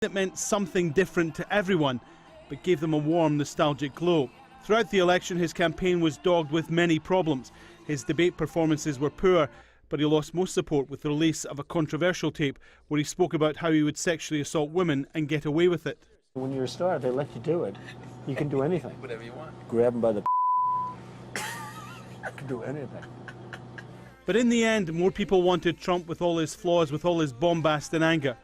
It meant something different to everyone, but gave them a warm, nostalgic glow. Throughout the election, his campaign was dogged with many problems. His debate performances were poor, but he lost most support with the release of a controversial tape where he spoke about how he would sexually assault women and get away with it. When you're a star, they let you do it. You can do anything. Whatever you want. Grab them by the you can do anything. But in the end, more people wanted Trump with all his flaws, with all his bombast and anger.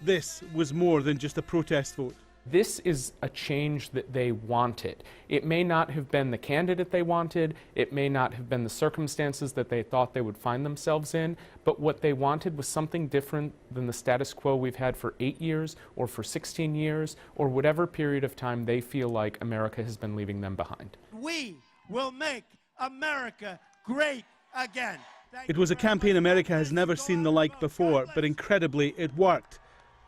This was more than just a protest vote. This is a change that they wanted. It may not have been the candidate they wanted, it may not have been the circumstances that they thought they would find themselves in, but what they wanted was something different than the status quo we've had for 8 years or for 16 years or whatever period of time they feel like America has been leaving them behind. We will make America great again. It was a campaign America has never seen the like before, but incredibly it worked.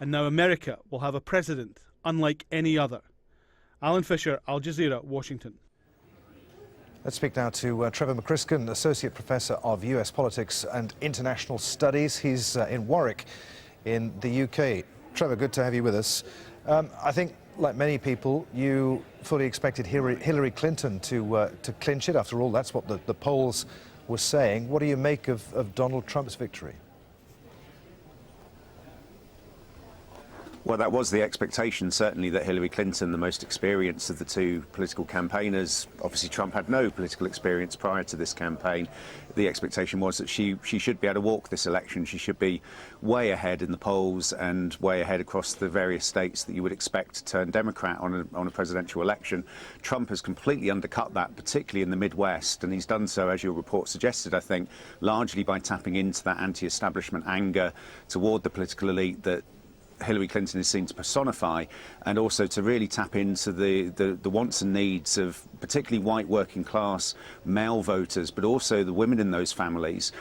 And now America will have a president unlike any other. Alan Fisher, Al Jazeera, Washington. Let's speak now to Trevor McCrisken, Associate Professor of US Politics and International Studies. He's in Warwick in the UK. Trevor, good to have you with us. I think, like many people, you fully expected Hillary Clinton to clinch it. After all, that's what the polls were saying. What do you make of Donald Trump's victory? Well, that was the expectation, certainly, that Hillary Clinton, the most experienced of the two political campaigners, obviously Trump had no political experience prior to this campaign. The expectation was that she should be able to walk this election. She should be way ahead in the polls and way ahead across the various states that you would expect to turn Democrat on a presidential election. Trump has completely undercut that, particularly in the Midwest, and he's done so, as your report suggested, I think, largely by tapping into that anti-establishment anger toward the political elite that Hillary Clinton is seen to personify, and also to really tap into the wants and needs of particularly white working class male voters, but also the women in those families,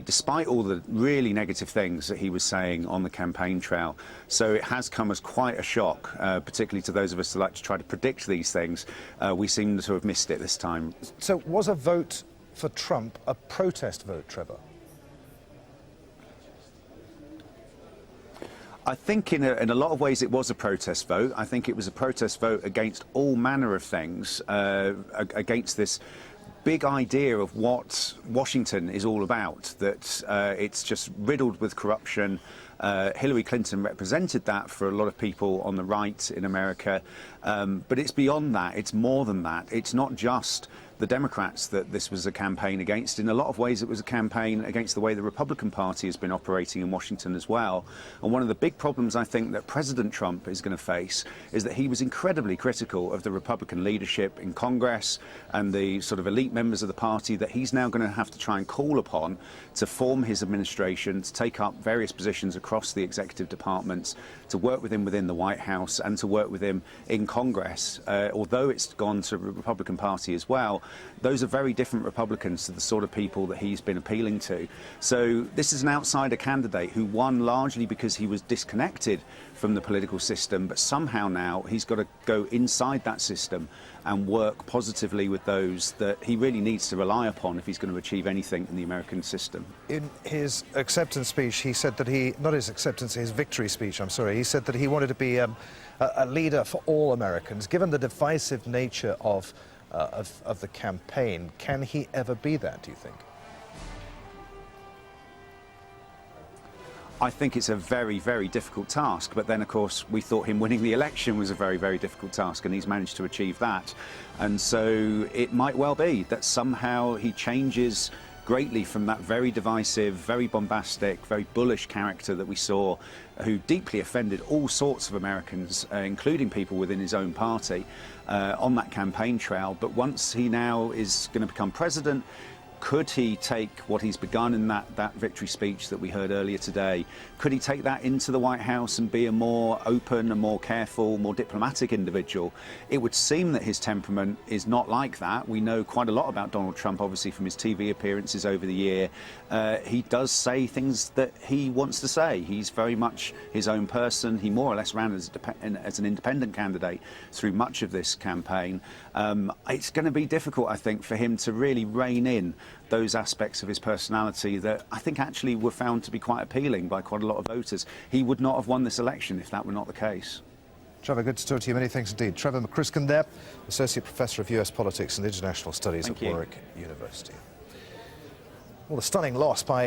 despite all the really negative things that he was saying on the campaign trail. So it has come as quite a shock, particularly to those of us who like to try to predict these things. We seem to have missed it this time. So was a vote for Trump a protest vote, Trevor? I think in a lot of ways it was a protest vote. I think it was a protest vote against all manner of things, against this big idea of what Washington is all about, that it's just riddled with corruption. Hillary Clinton represented that for a lot of people on the right in America, but it's beyond that. It's more than that. It's not just the Democrats that this was a campaign against. In a lot of ways, it was a campaign against the way the Republican Party has been operating in Washington as well. And one of the big problems I think that President Trump is going to face is that he was incredibly critical of the Republican leadership in Congress and the sort of elite members of the party that he's now going to have to try and call upon to form his administration, to take up various positions across the executive departments, to work with him within the White House and to work with him in Congress. Although it's gone to the Republican Party as well, those are very different Republicans to the sort of people that he's been appealing to. So this is an outsider candidate who won largely because he was disconnected from the political system, but somehow now he's got to go inside that system and work positively with those that he really needs to rely upon if he's going to achieve anything in the American system. In his acceptance speech, he said that his victory speech, I'm sorry, he said that he wanted to be a leader for all Americans. Given the divisive nature of the campaign, can he ever be that, do you think? I think it's a very, very difficult task, but then, of course, we thought him winning the election was a very, very difficult task, and he's managed to achieve that. And so it might well be that somehow he changes greatly from that very divisive, very bombastic, very bullish character that we saw, who deeply offended all sorts of Americans, including people within his own party, on that campaign trail. But once he now is going to become president, could he take what he's begun in that victory speech that we heard earlier today, could he take that into the White House and be a more open, a more careful, more diplomatic individual? It would seem that his temperament is not like that. We know quite a lot about Donald Trump, obviously, from his TV appearances over the year. He does say things that he wants to say. He's very much his own person. He more or less ran as an independent candidate through much of this campaign. It's going to be difficult, I think, for him to really rein in those aspects of his personality that I think actually were found to be quite appealing by quite a lot of voters. He would not have won this election if that were not the case. Trevor, good to talk to you. Many thanks indeed. Trevor McCrisken there, Associate Professor of US Politics and International Studies at Warwick University. Well, a stunning loss by